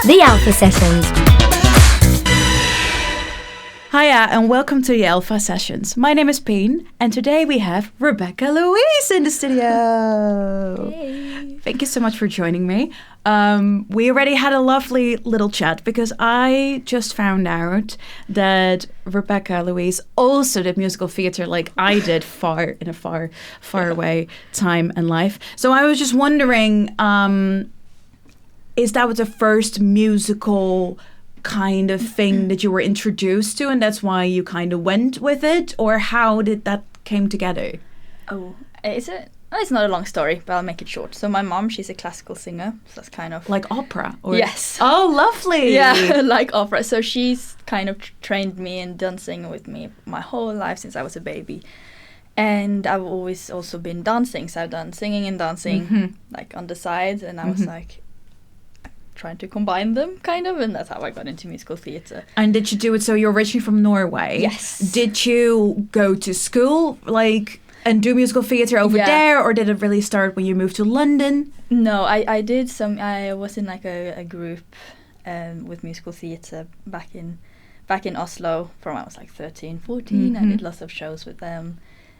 The Alpha Sessions. Hiya and welcome to the Alpha Sessions. My name is Pien and today we have Rebekka Louise in the studio. Hey. Thank you so much for joining me. We already had a lovely little chat because I just found out that Rebekka Louise also did musical theatre like I did far away time and life. So I was just wondering, is that the first musical kind of thing that you were introduced to and that's why you kind of went with it, or how did that came together? Oh, is it? Well, it's not a long story, but I'll make it short. So my mom, she's a classical singer, so that's kind of Like opera? Or... Yes. Oh, lovely. Yeah, like opera. So she's kind of trained me and done singing with me my whole life since I was a baby. And I've always also been dancing, so I've done singing and dancing like on the side, and I was like trying to combine them kind of, and that's how I got into musical theatre. And did you do it, so you're originally from Norway? Yes. Did you go to school and do musical theatre over there, or did it really start when you moved to London? No, I did some, I was in like a group with musical theatre back in Oslo from when I was like 13, 14. I did lots of shows with them.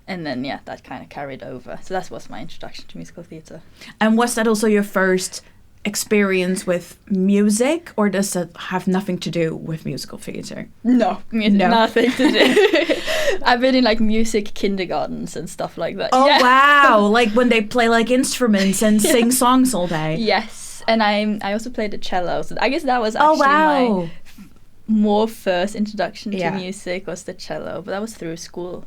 And then, that kind of carried over. So that was my introduction to musical theatre. And was that also your first experience with music, or does that have nothing to do with musical theatre? No, nothing to do. I've been in like music kindergartens and stuff like that. Oh, wow. Like when they play like instruments and sing songs all day. Yes. And I also played the cello. So I guess that was actually my more first introduction to music was the cello. But that was through school.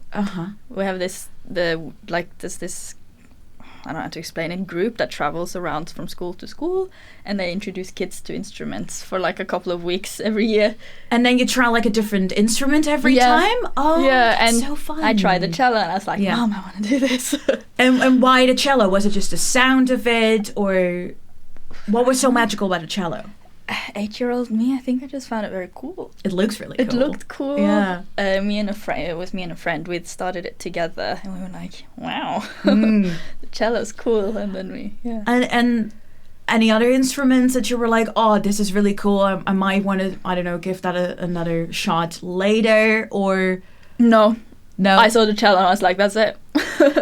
We have this I don't know how to explain it, group that travels around from school to school, and they introduce kids to instruments for like a couple of weeks every year. And then you try like a different instrument every time? Oh, yeah, and so fun. I tried the cello and I was like, Mom, I want to do this. and why the cello? Was it just the sound of it, or what was so magical about the cello? 8-year-old me, I think I just found it very cool. It looks really cool. It looked cool. Yeah. It was me and a friend. We'd started it together and we were like, wow, the cello's cool. And then And any other instruments that you were like, oh, this is really cool, I might want to, I don't know, give that another shot later, or... No. I saw the cello and I was like, that's it.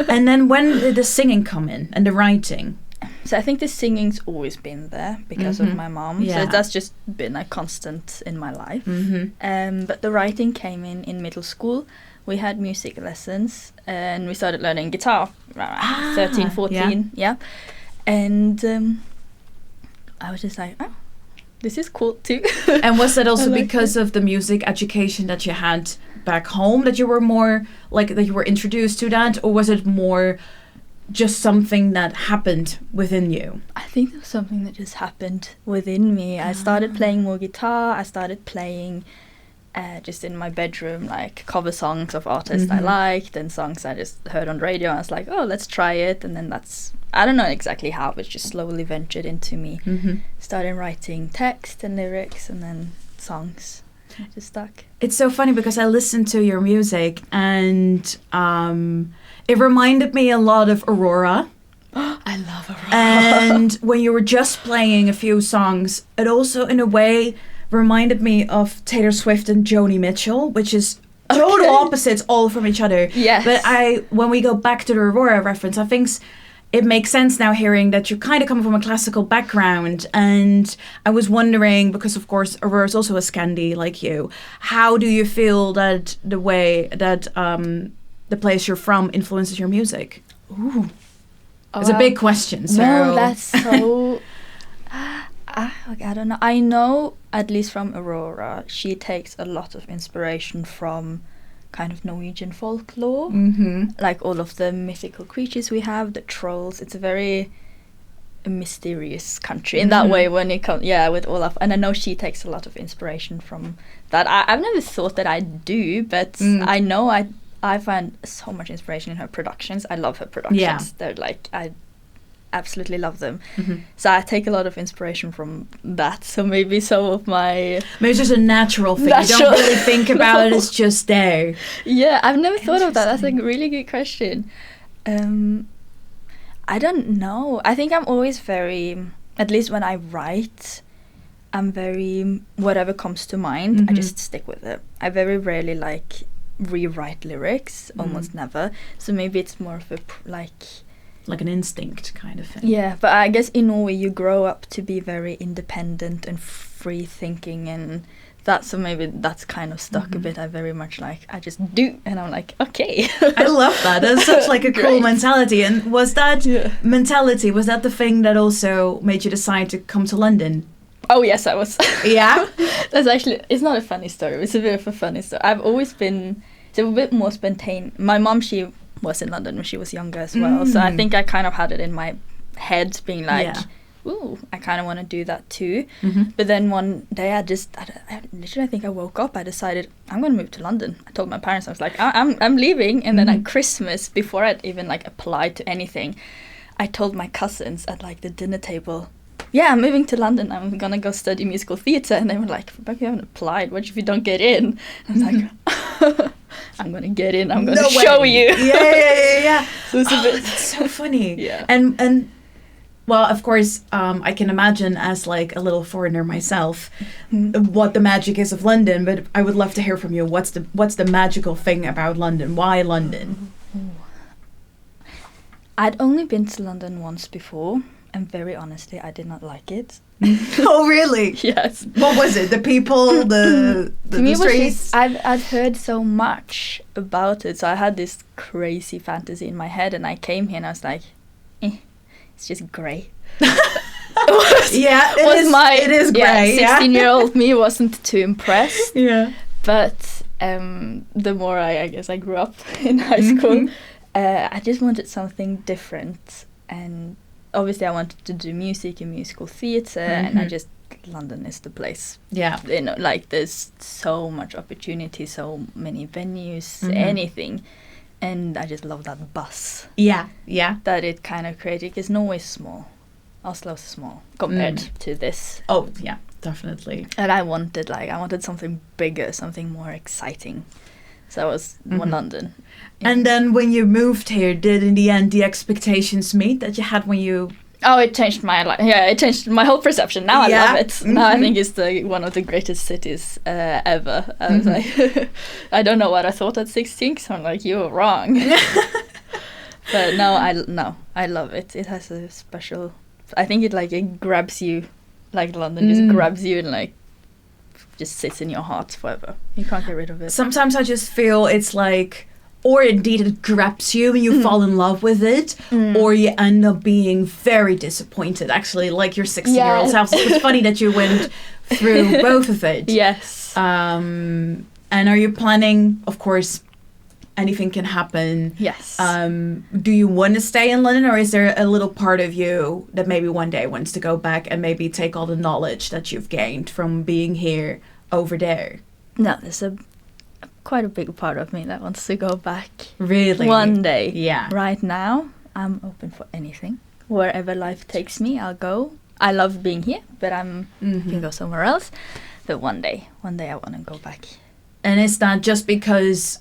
And then when did the singing come in and the writing? So I think the singing's always been there because of my mom. Yeah. So that's just been a constant in my life. But the writing came in middle school. We had music lessons and we started learning guitar around 13, 14. Yeah. And I was just like, oh, this is cool too. And was that also because of the music education that you had back home, that you were more like, that you were introduced to that, or was it more just something that happened within you? I think it was something that just happened within me. I started playing more guitar. I started playing just in my bedroom, like cover songs of artists I liked and songs I just heard on radio. I was like, oh, let's try it. And then I don't know exactly how, but just slowly ventured into me. Started writing text and lyrics and then songs. It just stuck. It's so funny because I listened to your music and it reminded me a lot of Aurora. I love Aurora. And when you were just playing a few songs, it also in a way reminded me of Taylor Swift and Joni Mitchell, which is total opposites all from each other. Yes. But when we go back to the Aurora reference, I think it makes sense now hearing that you're kind of coming from a classical background. And I was wondering, because of course Aurora is also a Scandi like you, how do you feel that the way that the place you're from influences your music? Ooh. It's a big question. So. No, that's so... I don't know. I know, at least from Aurora, she takes a lot of inspiration from kind of Norwegian folklore. Like all of the mythical creatures we have, the trolls. It's a very mysterious country in that way when it comes, with all of... And I know she takes a lot of inspiration from that. I've never thought that I do, but I know I find so much inspiration in her productions. I love her productions. Yeah. They're like... I absolutely love them. So I take a lot of inspiration from that. So maybe some of my... Maybe it's just a natural thing. You don't really think about it. It's just there. Yeah, I've never thought of that. That's a really good question. I don't know. I think I'm always very... At least when I write, I'm very, whatever comes to mind, I just stick with it. I very rarely like rewrite lyrics, almost never. So maybe it's more of a like an instinct kind of thing. Yeah, but I guess in Norway you grow up to be very independent and free thinking, and so maybe that's kind of stuck a bit. I very much like, I just do, and I'm like, okay. I love that. That's such like a cool mentality. And was that mentality, was that the thing that also made you decide to come to London? Oh yes, I was. Yeah? That's actually, it's not a funny story, it's a bit of a funny story. I've always been a bit more spontaneous. My mom, she was in London when she was younger as well, so I think I kind of had it in my head being like, ooh, I kind of want to do that too. But then one day I literally, I think I woke up, I decided I'm going to move to London. I told my parents, I was like, I'm leaving. And then at Christmas, before I'd even like applied to anything, I told my cousins at like the dinner table, yeah, I'm moving to London, I'm gonna go study musical theatre. And they were like, Rebekka, you haven't applied, what if you don't get in? And I was like, I'm gonna get in, I'm gonna show you. Yeah. So it's a bit, that's so funny. Yeah. And well, of course, I can imagine as like a little foreigner myself, what the magic is of London. But I would love to hear from you. What's the magical thing about London? Why London? I'd only been to London once before, and very honestly, I did not like it. Oh, really? Yes. What was it? The people, the streets? I'd heard so much about it, so I had this crazy fantasy in my head, and I came here and I was like, it's just grey. Yeah, it is grey. 16-year-old me wasn't too impressed. Yeah. But the more I guess I grew up in high school, I just wanted something different, and obviously I wanted to do music and musical theatre, and I just, London is the place. Yeah. You know, like there's so much opportunity, so many venues, anything. And I just love that buzz. Yeah. That it kind of created, because Norway's small. Oslo's small compared to this. Oh, yeah, definitely. And I wanted something bigger, something more exciting. So I was London. And then when you moved here, did in the end the expectations meet that you had when you... Oh, it changed my life. Yeah, it changed my whole perception. Now I love it. Now I think it's one of the greatest cities ever. I was like, I don't know what I thought at 16, so I'm like, you were wrong. But I love it. It has a special... I think it grabs you, like London just grabs you and like just sits in your heart forever. You can't get rid of it. Sometimes I just feel it's like... Or indeed it grabs you and you fall in love with it, or you end up being very disappointed, actually, like your 16-year-old self. So it's funny that you went through both of it. Yes. And are you planning, of course, anything can happen. Yes. Do you want to stay in London, or is there a little part of you that maybe one day wants to go back and maybe take all the knowledge that you've gained from being here over there? No, there's quite a big part of me that wants to go back. Really? One day. Yeah. Right now, I'm open for anything. Wherever life takes me, I'll go. I love being here, but I can go somewhere else. But one day I want to go back. And is that just because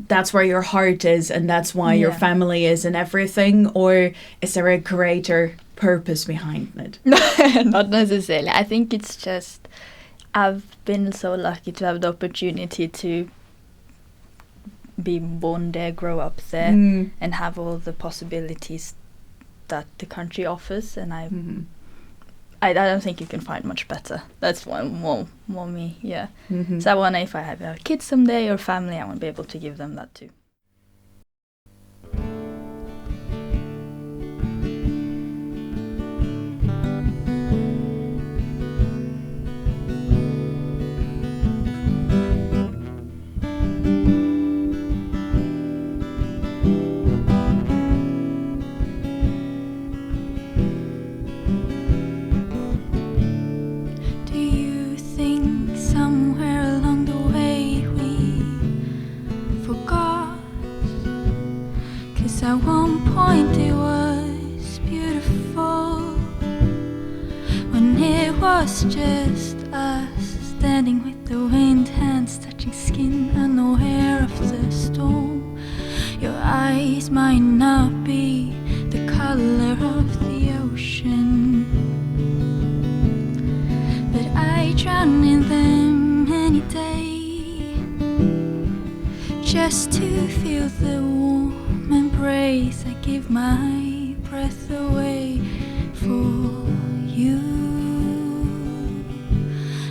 that's where your heart is and that's why your family is and everything? Or is there a greater purpose behind it? Not necessarily. I think it's just I've been so lucky to have the opportunity to be born there, grow up there, and have all the possibilities that the country offers. And I don't think you can find much better. That's one more me, yeah. So I want, if I have a kid someday or family, I want to be able to give them that too. At one point it was beautiful, when it was just us standing with the wind, hands touching skin, unaware of the storm. Your eyes might not be the color of the ocean, but I drown in them any day, just to feel the warm embrace. I give my breath away for you.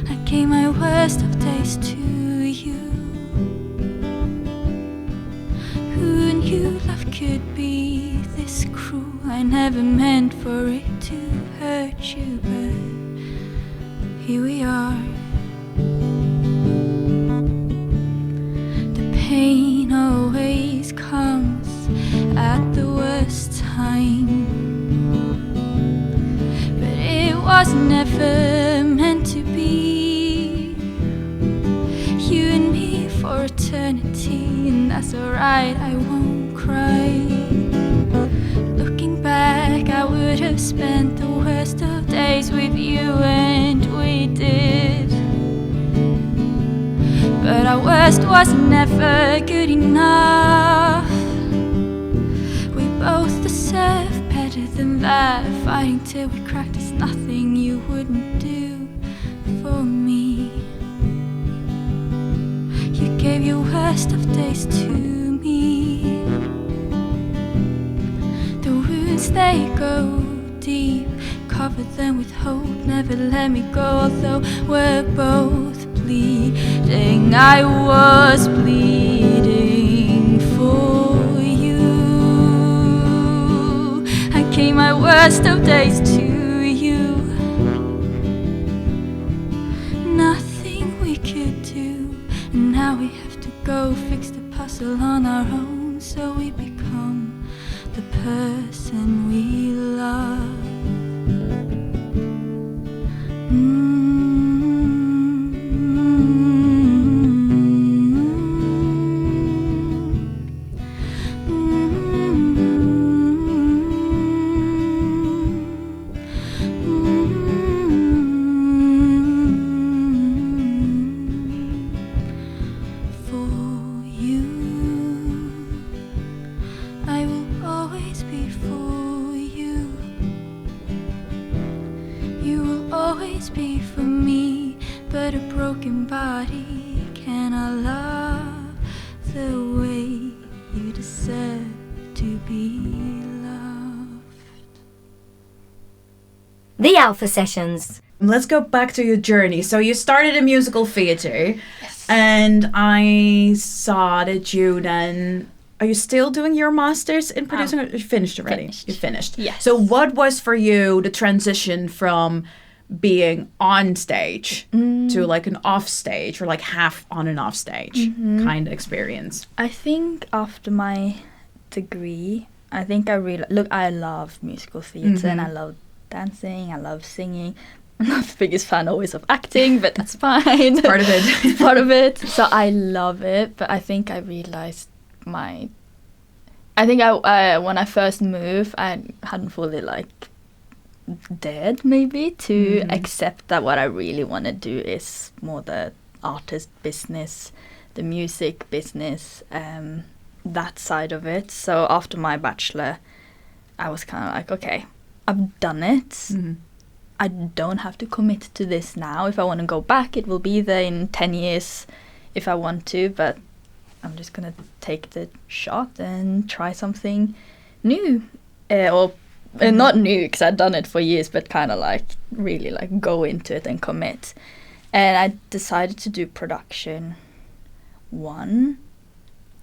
I gave my worst of days to you. Who knew love could be this cruel? I never meant for it to hurt you, but here we are. The pain always comes at the worst time, but it was never meant to be. You and me for eternity, and that's alright, I won't cry. Looking back, I would have spent the worst of days with you, and we did. But our worst was never good enough. We both deserve better than that. Fighting till we cracked, there's nothing you wouldn't do for me. You gave your worst of days to me. The wounds, they go deep. Cover them with hope, never let me go. Although we're both bleeding, I was bleeding for you. I gave my worst of days to you. Nothing we could do, and now we have to go fix the puzzle on our own, so we become the person we love. The Alpha Sessions. Let's go back to your journey. So you started in musical theatre, yes, and I saw that you then... Are you still doing your masters in producing? Or you finished already? Finished. You finished. Yes. So what was for you the transition from being on stage to like an off stage, or like half on and off stage kind of experience? I think after my degree, I think I realized, I love musical theatre and I love dancing, I love singing. I'm not the biggest fan always of acting, but that's fine. It's part of it. It's part of it. So I love it, but I think I realized I when I first moved, I hadn't fully like dared maybe to accept that what I really want to do is more the artist business, the music business, that side of it. So after my bachelor, I was kind of like, okay, I've done it. I don't have to commit to this now. If I want to go back, it will be there in 10 years if I want to, but I'm just going to take the shot and try something new. Not new, because I'd done it for years, but kind of like really like go into it and commit. And I decided to do production. One,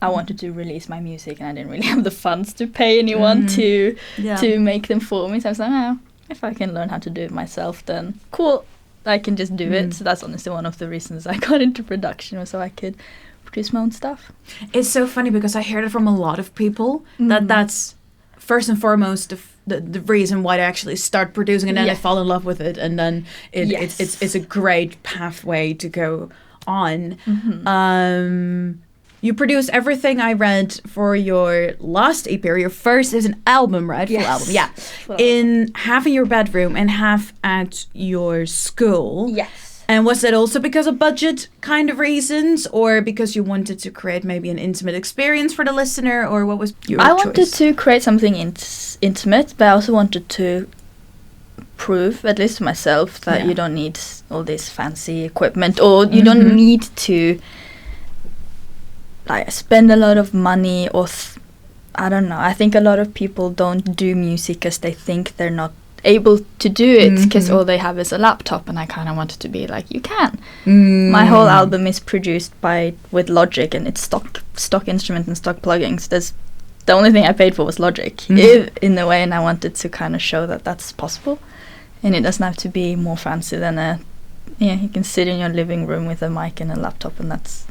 I wanted to release my music, and I didn't really have the funds to pay anyone to make them for me. So I was like, oh, if I can learn how to do it myself, then cool, I can just do it. So that's honestly one of the reasons I got into production, was so I could produce my own stuff. It's so funny because I heard it from a lot of people that that's first and foremost the reason why they actually start producing, and then they fall in love with it, and then it's a great pathway to go on. You produced everything I read for your last EP, or your first is an album, right? Yes. Full album, yeah. In half in your bedroom and half at your school. Yes. And was that also because of budget kind of reasons, or because you wanted to create maybe an intimate experience for the listener, or what was your choice? I wanted to create something intimate, but I also wanted to prove, at least to myself, that Yeah. you don't need all this fancy equipment, or you don't need to like spend a lot of money, or I don't know. I think a lot of people don't do music because they think they're not able to do it because all they have is a laptop, and I kind of wanted to be like, you can. My whole album is produced with Logic, and it's stock instrument and stock plugins. The only thing I paid for was Logic in a way, and I wanted to kind of show that that's possible, and it doesn't have to be more fancy than you can sit in your living room with a mic and a laptop, and that's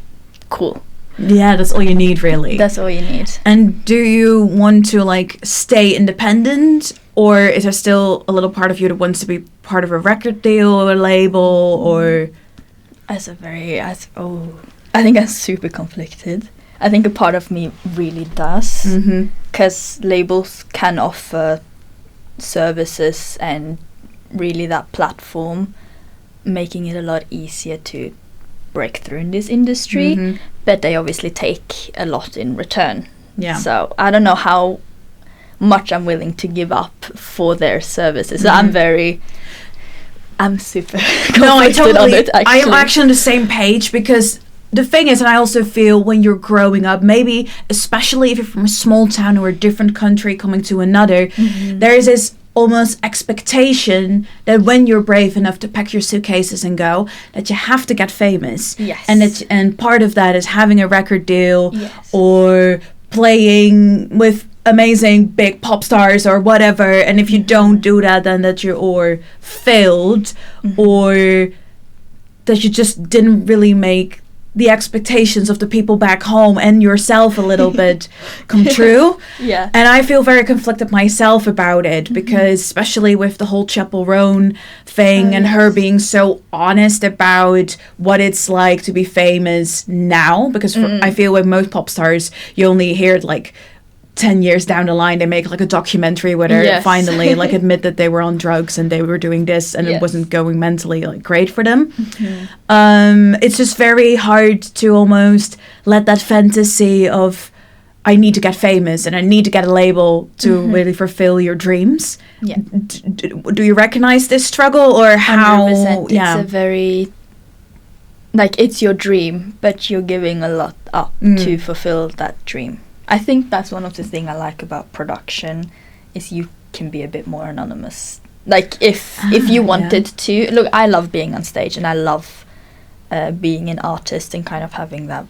cool. Yeah, that's all you need, really. That's all you need. And do you want to like stay independent, or is there still a little part of you that wants to be part of a record deal or a label, or? I think I'm super conflicted. I think a part of me really does, because labels can offer services and really that platform, making it a lot easier to break through in this industry, but they obviously take a lot in return. Yeah. So I don't know how much I'm willing to give up for their services. So I'm super conflicted on it, actually. I am actually on the same page, because the thing is, and I also feel when you're growing up, maybe especially if you're from a small town or a different country coming to another, there is this almost expectation that when you're brave enough to pack your suitcases and go, that you have to get famous. Yes. And part of that is having a record deal, Yes. or playing with amazing big pop stars or whatever, and if you don't do that, then that you're or failed, or that you just didn't really make the expectations of the people back home and yourself a little bit come true. Yeah. And I feel very conflicted myself about it, because especially with the whole Chapel Roan thing, and her being so honest about what it's like to be famous now, because I feel with most pop stars, you only hear it like 10 years down the line, they make like a documentary where they finally like admit that they were on drugs and they were doing this, and it wasn't going mentally like great for them. It's just very hard to almost let that fantasy of I need to get famous and I need to get a label to really fulfill your dreams. Yeah. Do you recognize this struggle, or how? 100%. It's a very, like, it's your dream, but you're giving a lot up to fulfill that dream. I think that's one of the things I like about production, is you can be a bit more anonymous. Like, if you wanted to, look, I love being on stage, and I love being an artist and kind of having that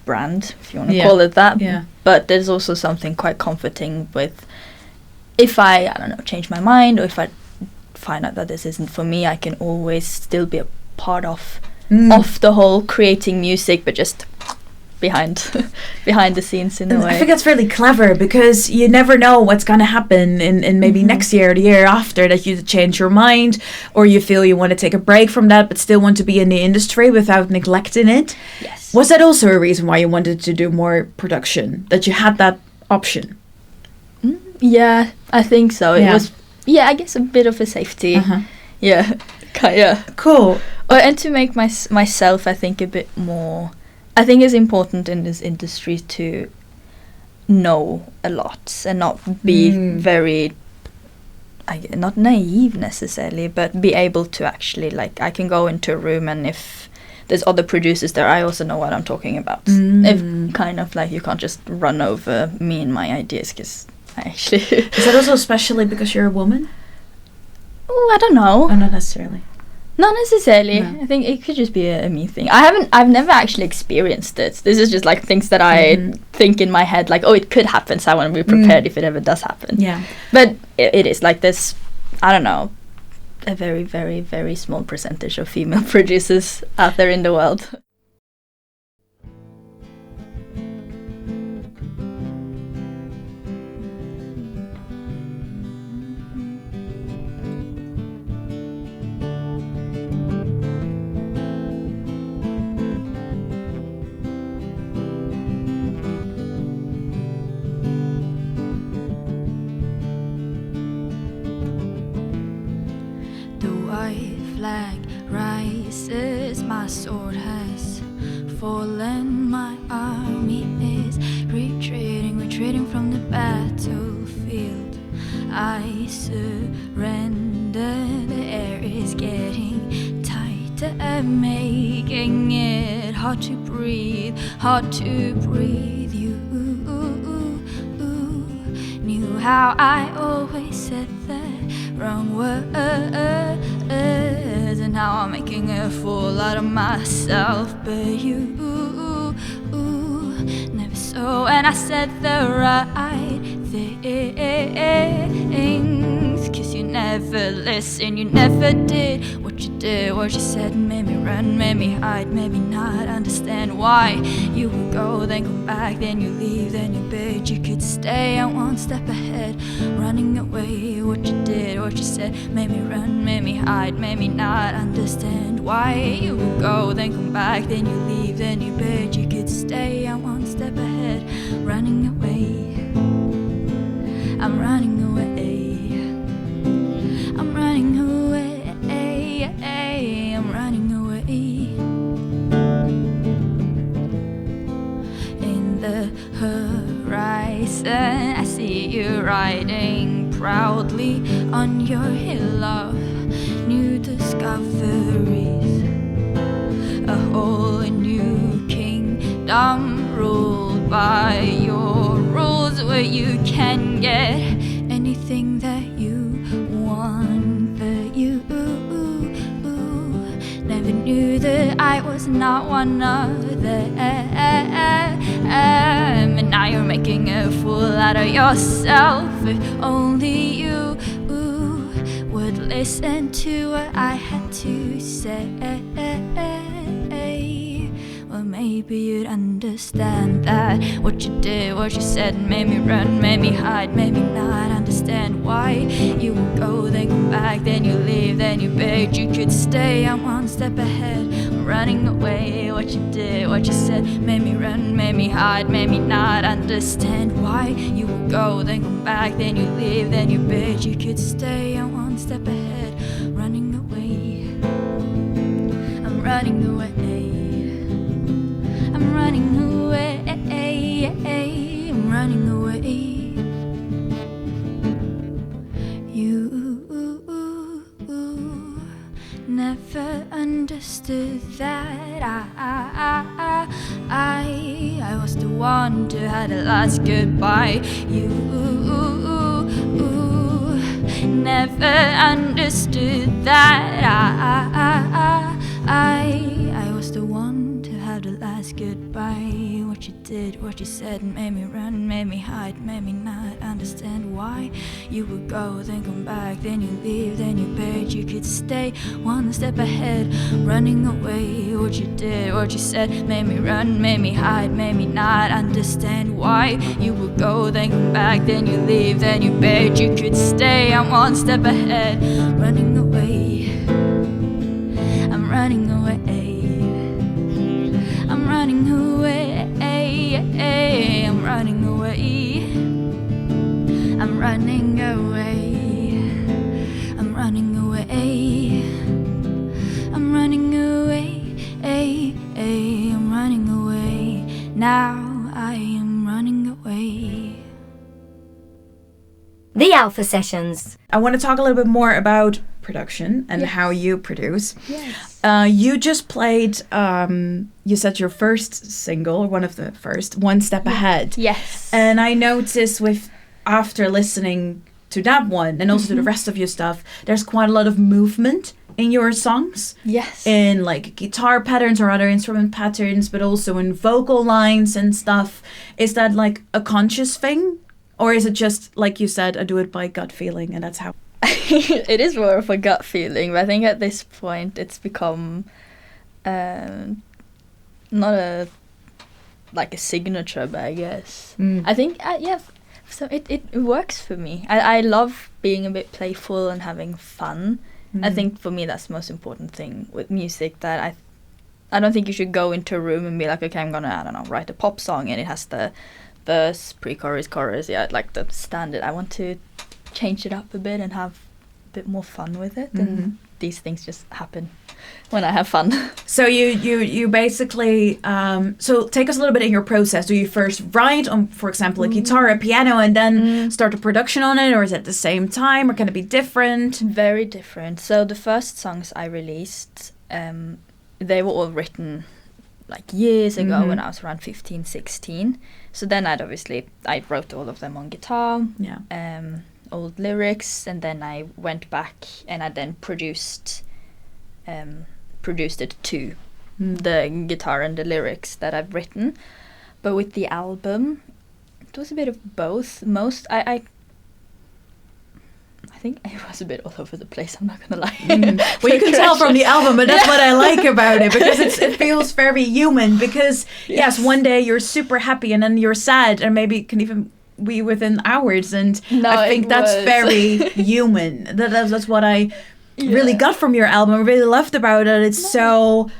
brand, if you want to call it that. Yeah. But there's also something quite comforting with, if I don't know, change my mind, or if I find out that this isn't for me, I can always still be a part of the whole creating music, but just behind the scenes in a way. I think that's really clever, because you never know what's going to happen in maybe next year or the year after, that you change your mind, or you feel you want to take a break from that but still want to be in the industry without neglecting it. Yes. Was that also a reason why you wanted to do more production, that you had that option? Yeah, I think so. It was, I guess, a bit of a safety. Yeah. Cool. And to make myself, I think, a bit more, I think it's important in this industry to know a lot and not be very, not naive necessarily, but be able to actually, like, I can go into a room, and if there's other producers there, I also know what I'm talking about. If kind of like, you can't just run over me and my ideas, because I actually... Is that also especially because you're a woman? Oh, I don't know. Oh, not necessarily. Not necessarily. No. I think it could just be a me thing. I've never actually experienced it. This is just like things that I think in my head, like, oh, it could happen, so I want to be prepared if it ever does happen. Yeah. But it is like this, I don't know, a very, very, very small percentage of female producers out there in the world. Flag rises, my sword has fallen, my army is retreating from the battlefield. I surrender they're making it hard to breathe, hard to breathe. You knew how I always said the wrong words, and now I'm making a fool out of myself. But you never saw, and I said the right things, 'cause you never listened, you never did what you did, what you said. Made me run, made me hide, made me not understand why you would go, then go back, then you leave, then you bid you could stay. I'm one step ahead, running away. What you did, what you said, made me run, made me hide, made me not understand why you would go, then come back, then you leave, then you bid you could stay. I'm one step ahead, running away. I'm running away. I'm running away. I'm running away. In the horizon, I see you riding proudly on your hill of new discoveries. A whole new kingdom ruled by your rules, where you can get anything that you want. But you never knew that I was not one of them. And now you're making a fool out of yourself. If only you would listen to what I had to say, well, maybe you'd understand that what you did, what you said, made me run, made me hide, made me not understand why you would go, then come back, then you leave, then you begged you could stay. I'm one step ahead, running away. What you did, what you said, made me run, made me hide, made me not understand why you would go, then come back, then you leave, then you begged you could stay. I'm one step ahead, running away. I'm running away. I'm running away, I'm running away. You never understood that I was the one to have the last goodbye. You never understood that I was the one to have the last goodbye. What you did, what you said, made me run, made me hide, made me not understand why you would go, then come back, then you leave, then you begged you could stay. One step ahead, running away. What you did, what you said, made me run, made me hide, made me not understand why you would go, then come back, then you leave, then you begged you could stay. I'm one step ahead, running away. I'm running away. I'm running away. I'm running away. I'm running away. I'm running away. I'm running away. I'm running away. Now I am running away. The Alpha Sessions. I want to talk a little bit more about production and how you produce. Yes. You just played, you said your first single, one of the first, One Step Ahead. Yes. And I noticed after listening to that one and also to the rest of your stuff, there's quite a lot of movement in your songs. Yes. In like guitar patterns or other instrument patterns, but also in vocal lines and stuff. Is that like a conscious thing? Or is it just, like you said, I do it by gut feeling and that's how? It is more of a gut feeling, but I think at this point it's become not a signature, but I guess. I think, so it works for me. I love being a bit playful and having fun. I think for me that's the most important thing with music, that I don't think you should go into a room and be like, okay, I'm gonna, I don't know, write a pop song and it has the verse, pre-chorus, chorus, like the standard. I want to change it up a bit and have a bit more fun with it, and these things just happen when I have fun. So you basically so take us a little bit in your process. Do you first write on, for example, a guitar, a piano, and then start a production on it, or is it at the same time, or can it be different? Very different. So the first songs I released, they were all written like years ago when I was around 15, 16. So then I wrote all of them on guitar, old lyrics, and then I went back and I then produced it to the guitar and the lyrics that I've written. But with the album, it was a bit of both. I think it was a bit all over the place, I'm not gonna lie. Well, you can tell from the album, but that's what I like about it, because it feels very human. Because yes, one day you're super happy and then you're sad, and maybe it can even be within hours. And I think that's very human. That's what I really got from your album. I really loved about it. It's so...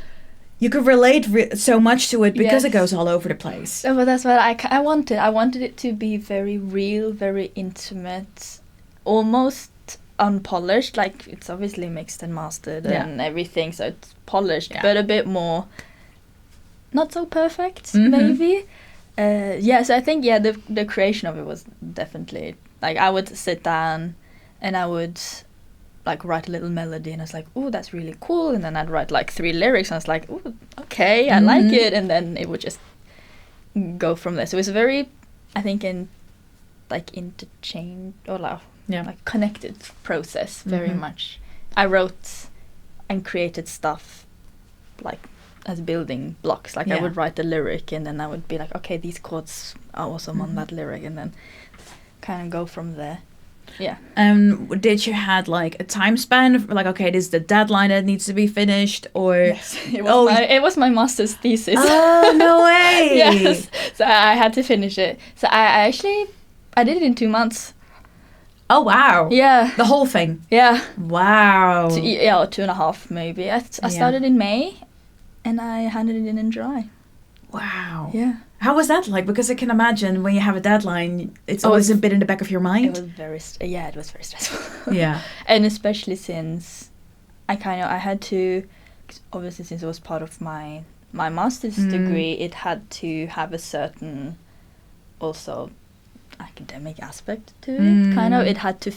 You could relate so much to it because it goes all over the place. Oh, but that's what I wanted. I wanted it to be very real, very intimate, almost unpolished. Like, it's obviously mixed and mastered and everything, so it's polished, but a bit more not so perfect, maybe. So I think the creation of it was definitely, like, I would sit down and I would like write a little melody, and I was like, oh, that's really cool, and then I'd write like 3 lyrics, and I was like, oh, okay, I like it, and then it would just go from there. So it was very, I think, interchange or like connected process, very much. I wrote and created stuff like as building blocks. Like I would write the lyric, and then I would be like, okay, these chords are awesome on that lyric, and then kind of go from there. Yeah. Did you had like a time span of, like, okay, this is the deadline that needs to be finished, or yes, it was my master's thesis. Oh, no way. Yes. So I had to finish it. So I did it in 2 months. Oh, wow. Yeah. The whole thing. Yeah. Wow. Or 2.5 maybe. I started in May and I handed it in July. Wow. Yeah. How was that like? Because I can imagine when you have a deadline, it's always a bit in the back of your mind. It was very stressful. Yeah. And especially since I had to, obviously since it was part of my master's degree, it had to have a certain also academic aspect to it. Kind of, it had to,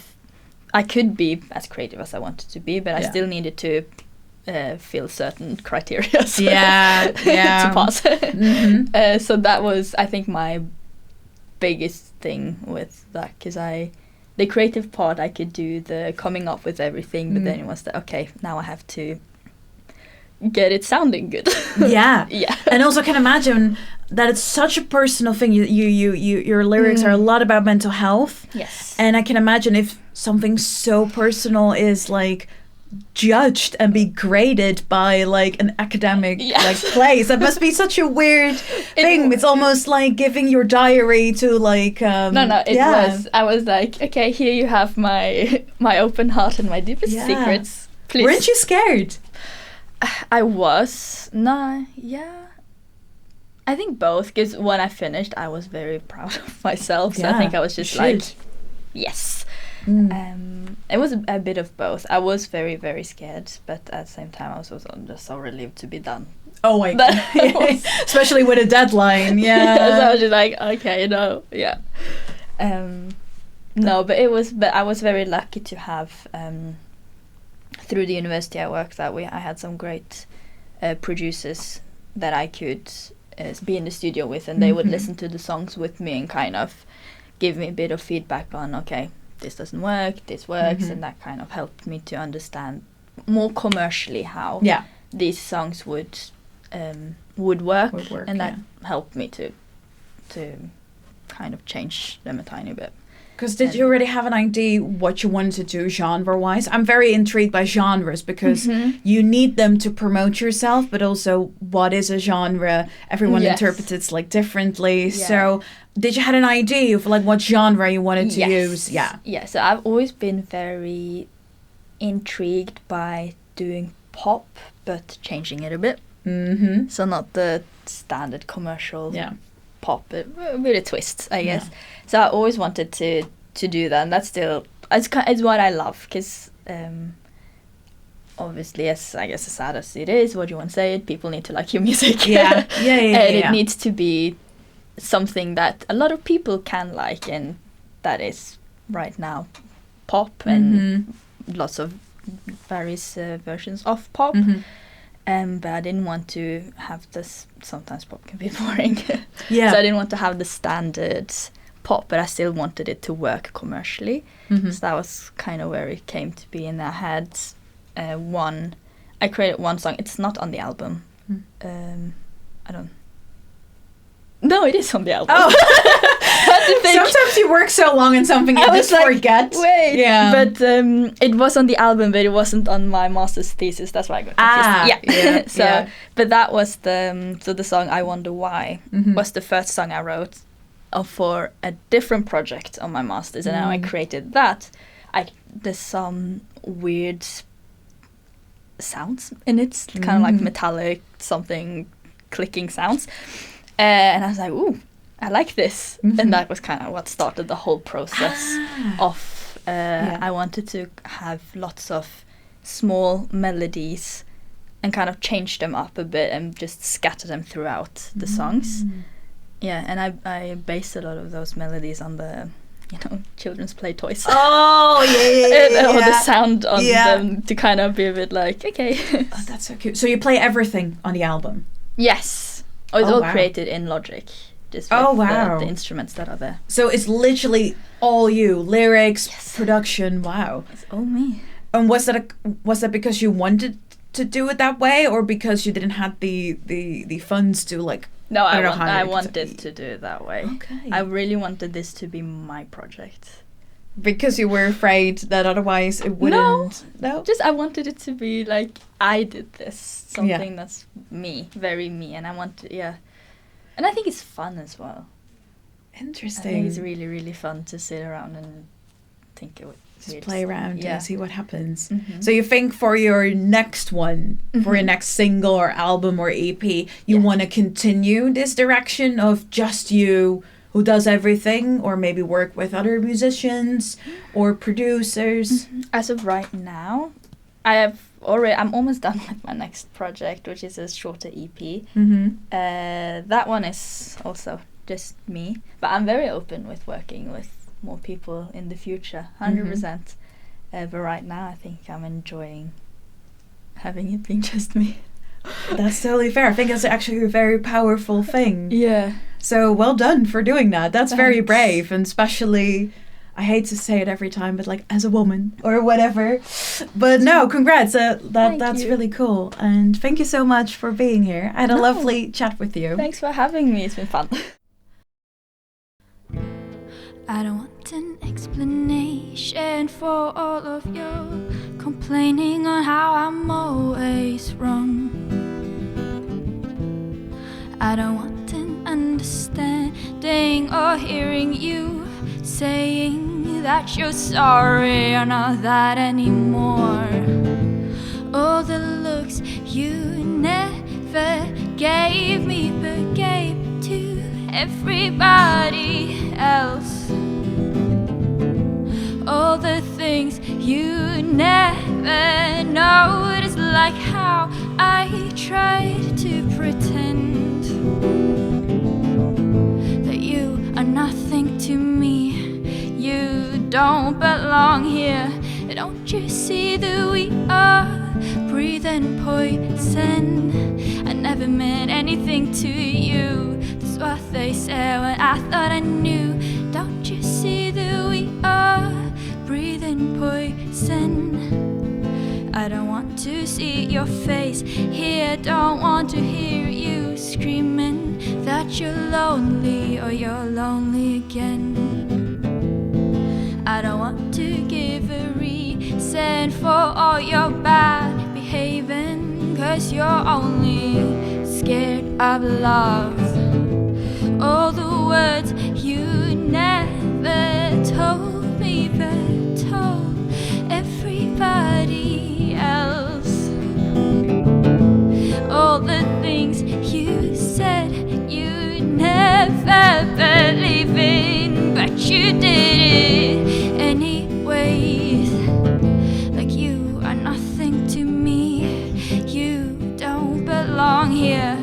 I could be as creative as I wanted to be, but I still needed to fill certain criteria to pass. So that was, I think, my biggest thing with that, because the creative part, I could do the coming up with everything, but then it was okay, now I have to get it sounding good. Yeah. And also can imagine that it's such a personal thing. Your lyrics are a lot about mental health. Yes. And I can imagine if something so personal is like judged and be graded by like an academic like place, that must be such a weird thing. It's almost like giving your diary to like was. I was like, okay, here you have my open heart and my deepest secrets, please. Weren't you scared? I was. I think both, because when I finished, I was very proud of myself. So I think I was just like, yes. It was a bit of both. I was very, very scared, but at the same time, I was also just so relieved to be done. Oh my god! Especially with a deadline. Yeah. So I was just like, okay, no, yeah. No, but I was very lucky to have. Through the university I worked at, I had some great producers that I could be in the studio with, and they would listen to the songs with me and kind of give me a bit of feedback on, okay, this doesn't work, this works, and that kind of helped me to understand more commercially how these songs would work, and that helped me to kind of change them a tiny bit. Because did you already have an idea what you wanted to do genre-wise? I'm very intrigued by genres, because you need them to promote yourself, but also what is a genre? Everyone interprets it like differently. Yeah. So did you have an idea of like what genre you wanted to use? Yeah. Yeah, so I've always been very intrigued by doing pop, but changing it a bit. So not the standard commercial pop, but with a twist, I guess. So I always wanted to do that, and that's still it's what I love, because obviously, as sad as it is, what you want to say, it, people need to like your music. And it needs to be something that a lot of people can like, and that is right now pop and lots of various versions of pop. But I didn't want to have this. Sometimes pop can be boring. Yeah. So I didn't want to have the standard pop, but I still wanted it to work commercially. Mhm. So that was kind of where it came to be. And I had I created one song. It's not on the album. I don't. No, it is on the album. Oh. I had to think. Sometimes you work so long on something you I was just like, forget. Wait, Yeah. but it was on the album, but it wasn't on my master's thesis. That's why I got confused. Yeah. So, yeah. but that was the song "I Wonder Why" Mhm. was the first song I wrote for a different project on my master's, and now I created that. There's some weird sounds in it, kind of like metallic something clicking sounds, and I was like, ooh, I like this. And that was kind of what started the whole process of I wanted to have lots of small melodies and kind of change them up a bit and just scatter them throughout the songs. Yeah, and I based a lot of those melodies on the children's play toys. Oh, yeah. Or the sound on Yeah. them to kind of be a bit like, okay. Oh, that's so cute. So you play everything on the album? Yes. Oh, it's Oh, all wow. created in Logic. Just with Oh, wow. the instruments that are there. So it's literally all you, lyrics, production. Wow. It's all me. And was that because you wanted to do it that way, or because you didn't have the funds to like? No, I don't know how I you- wanted to do it that way. Okay. I really wanted this to be my project. Because you were afraid that otherwise it wouldn't. No. Just I wanted it to be like I did this, something that's me, very me, and I want to, and I think it's fun as well. Interesting. I think it's really, really fun to sit around and think it. Just play around and see what happens. Mhm. So you think for your next one, for your next single or album or EP, you want to continue this direction of just you who does everything, or maybe work with other musicians or producers? As of right now, I'm almost done with my next project, which is a shorter EP. Mm-hmm. That one is also just me, but I'm very open with working with more people in the future, 100%. But right now, I think I'm enjoying having it being just me. That's totally fair. I think it's actually a very powerful thing. Yeah. So well done for doing that. That's very Thanks. brave, and especially, I hate to say it every time, but like as a woman or whatever. But no, congrats. That's you. really cool. And thank you so much for being here. I had a No. lovely chat with you. Thanks for having me. It's been fun. I don't want an explanation for all of your complaining on how I'm always wrong. I don't want an understanding or hearing you saying that you're sorry or not that anymore. All the looks you never gave me but gave to everybody else. All the things you never noticed, like how I tried to pretend that you are nothing to me. You don't belong here. Don't you see that we are breathing poison? I never meant anything to you. That's what they said when I thought I knew. Don't you see that we are breathing poison? I don't want to see your face here. Don't want to hear you screaming that you're lonely or you're lonely again. I don't want to give a reason for all your bad behaving, 'cause you're only scared of love. All the words you never told me but told everybody else. All the things you said you never believe in, but you did it anyways. Like you are nothing to me. You don't belong here.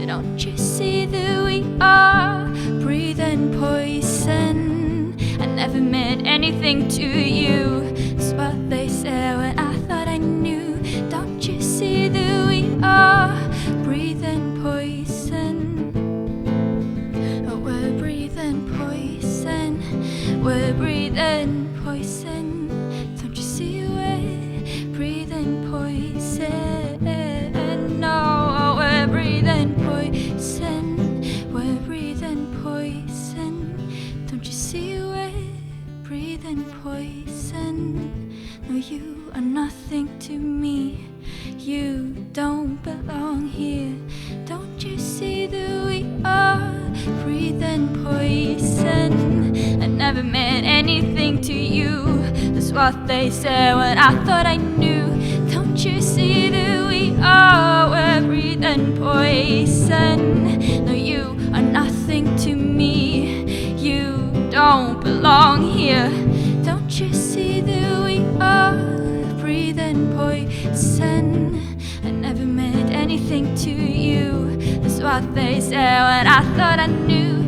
Don't you see that we are breathing poison? I never meant anything to you. It's what they said when I thought I knew. Don't you see that we are belong here. Don't you see that we are breathing poison? I never meant anything to you. That's what they say when I thought I knew. Don't you see that we are, we're breathing poison? No, you are nothing to me. You don't belong here. Don't you see that we are breathing poison? I never meant anything to you. That's what they say when I thought I knew.